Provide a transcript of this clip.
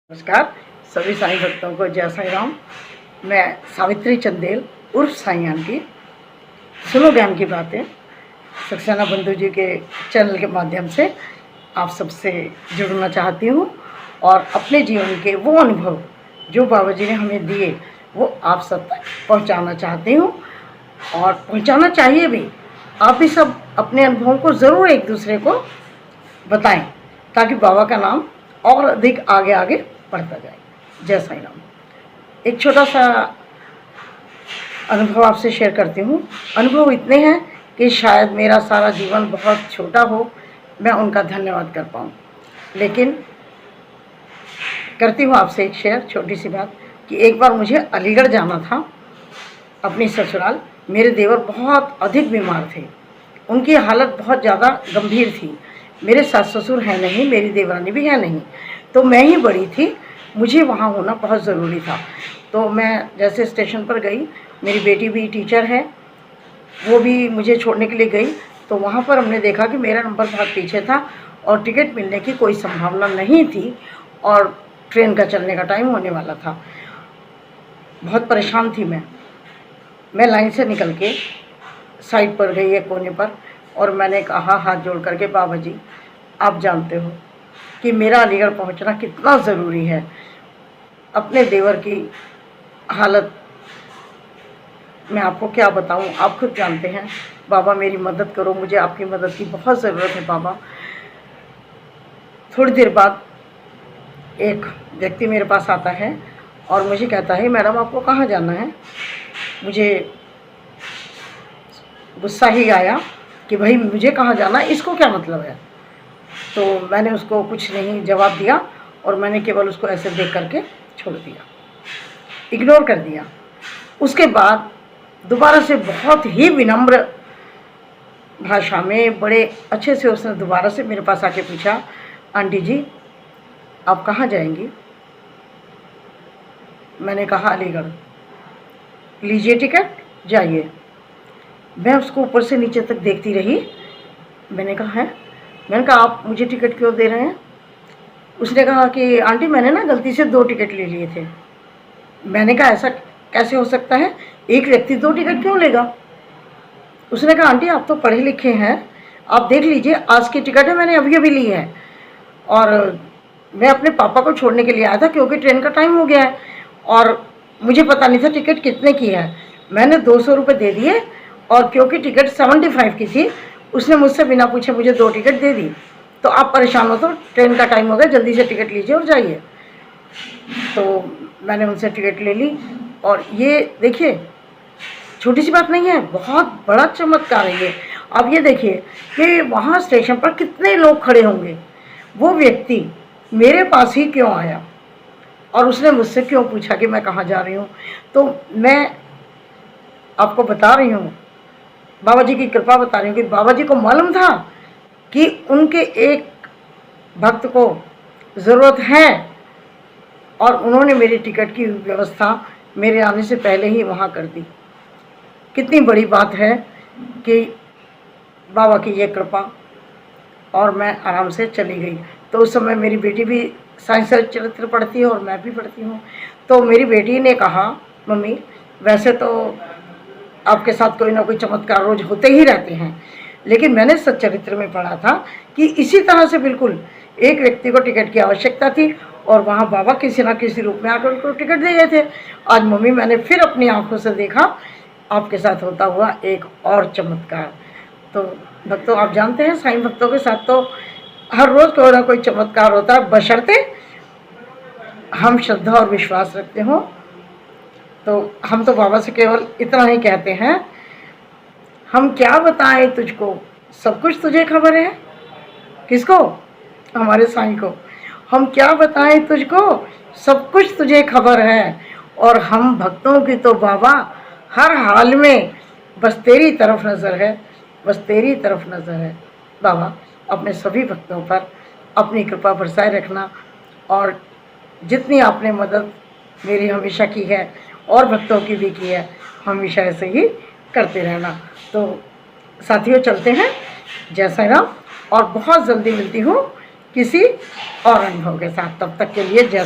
नमस्कार सभी साईं भक्तों को जय साईं राम। मैं सावित्री चंदेल उर्फ साईं आंटी। सुनो ज्ञान की बातें सक्सेना बंधु जी के चैनल के माध्यम से आप सबसे जुड़ना चाहती हूँ और अपने जीवन के वो अनुभव जो बाबा जी ने हमें दिए वो आप सब तक पहुँचाना चाहती हूँ और पहुँचाना चाहिए भी। आप भी सब अपने अनुभवों को ज़रूर एक दूसरे को बताएं ताकि बाबा का नाम और अधिक आगे आगे बढ़ता जाए। जय साईं राम। एक छोटा सा अनुभव आपसे शेयर करती हूँ। अनुभव इतने हैं कि शायद मेरा सारा जीवन बहुत छोटा हो, मैं उनका धन्यवाद कर पाऊँ, लेकिन करती हूँ आपसे एक शेयर छोटी सी बात कि एक बार मुझे अलीगढ़ जाना था अपनी ससुराल। मेरे देवर बहुत अधिक बीमार थे, उनकी हालत बहुत ज़्यादा गंभीर थी। मेरे सास ससुर हैं नहीं, मेरी देवरानी भी है नहीं, तो मैं ही बड़ी थी, मुझे वहाँ होना बहुत ज़रूरी था। तो मैं जैसे स्टेशन पर गई, मेरी बेटी भी टीचर है, वो भी मुझे छोड़ने के लिए गई। तो वहाँ पर हमने देखा कि मेरा नंबर बहुत पीछे था और टिकट मिलने की कोई संभावना नहीं थी और ट्रेन का चलने का टाइम होने वाला था। बहुत परेशान थी मैं लाइन से निकल के साइड पर गई एक कोने पर और मैंने कहा हाथ जोड़ करके, बाबा जी आप जानते हो कि मेरा अलीगढ़ पहुंचना कितना ज़रूरी है। अपने देवर की हालत मैं आपको क्या बताऊं, आप खुद जानते हैं। बाबा मेरी मदद करो, मुझे आपकी मदद की बहुत ज़रूरत है बाबा। थोड़ी देर बाद एक व्यक्ति मेरे पास आता है और मुझे कहता है, मैडम आपको कहाँ जाना है। मुझे गुस्सा ही आया कि भाई मुझे कहाँ जाना है, इसको क्या मतलब है। तो मैंने उसको कुछ नहीं जवाब दिया और मैंने केवल उसको ऐसे देख करके छोड़ दिया, इग्नोर कर दिया। उसके बाद दोबारा से बहुत ही विनम्र भाषा में बड़े अच्छे से उसने दोबारा से मेरे पास आके पूछा, आंटी जी आप कहाँ जाएंगी। मैंने कहा अलीगढ़। लीजिए टिकट, जाइए। मैं उसको ऊपर से नीचे तक देखती रही। मैंने कहा आप मुझे टिकट क्यों दे रहे हैं। उसने कहा कि आंटी मैंने ना गलती से 2 टिकट ले लिए थे। मैंने कहा ऐसा कैसे हो सकता है, एक व्यक्ति 2 टिकट क्यों लेगा। उसने कहा आंटी आप तो पढ़े लिखे हैं, आप देख लीजिए आज की टिकट है, मैंने अभी अभी ली है और मैं अपने पापा को छोड़ने के लिए आया था क्योंकि ट्रेन का टाइम हो गया है और मुझे पता नहीं था टिकट कितने की है। मैंने 200 रुपये दे दिए और क्योंकि टिकट 75 की थी उसने मुझसे बिना पूछे मुझे 2 टिकट दे दी। तो आप परेशान हो तो ट्रेन का टाइम हो गया, जल्दी से टिकट लीजिए और जाइए। तो मैंने उनसे टिकट ले ली और ये देखिए छोटी सी बात नहीं है, बहुत बड़ा चमत्कार है ये। अब ये देखिए कि वहाँ स्टेशन पर कितने लोग खड़े होंगे, वो व्यक्ति मेरे पास ही क्यों आया और उसने मुझसे क्यों पूछा कि मैं कहाँ जा रही हूँ। तो मैं आपको बता रही हूँ, बाबा जी की कृपा बता रही हूँ कि बाबा जी को मालूम था कि उनके एक भक्त को ज़रूरत है और उन्होंने मेरी टिकट की व्यवस्था मेरे आने से पहले ही वहाँ कर दी। कितनी बड़ी बात है कि बाबा की ये कृपा। और मैं आराम से चली गई। तो उस समय मेरी बेटी भी साइंस चरित्र पढ़ती है और मैं भी पढ़ती हूँ। तो मेरी बेटी ने कहा, मम्मी वैसे तो आपके साथ कोई ना कोई चमत्कार रोज होते ही रहते हैं, लेकिन मैंने सच्चरित्र में पढ़ा था कि इसी तरह से बिल्कुल एक व्यक्ति को टिकट की आवश्यकता थी और वहाँ बाबा किसी न किसी रूप में आकर उनको टिकट दे गए थे। आज मम्मी मैंने फिर अपनी आंखों से देखा आपके साथ होता हुआ एक और चमत्कार। तो भक्तों आप जानते हैं साईं भक्तों के साथ तो हर रोज़ कोई ना कोई चमत्कार होता है, बशर्ते हम श्रद्धा और विश्वास रखते हों। तो हम तो बाबा से केवल इतना ही कहते हैं, हम क्या बताएं तुझको, सब कुछ तुझे खबर है। किसको? हमारे साईं को। हम क्या बताएं तुझको, सब कुछ तुझे खबर है। और हम भक्तों की तो बाबा हर हाल में बस तेरी तरफ नज़र है, बस तेरी तरफ नज़र है। बाबा अपने सभी भक्तों पर अपनी कृपा बरसाए रखना और जितनी आपने मदद मेरी हमेशा की है और भक्तों की भी की है, हमेशा ऐसे ही करते रहना। तो साथियों चलते हैं, जय साईं राम। और बहुत जल्दी मिलती हूँ किसी और अनुभव के साथ, तब तक के लिए जय।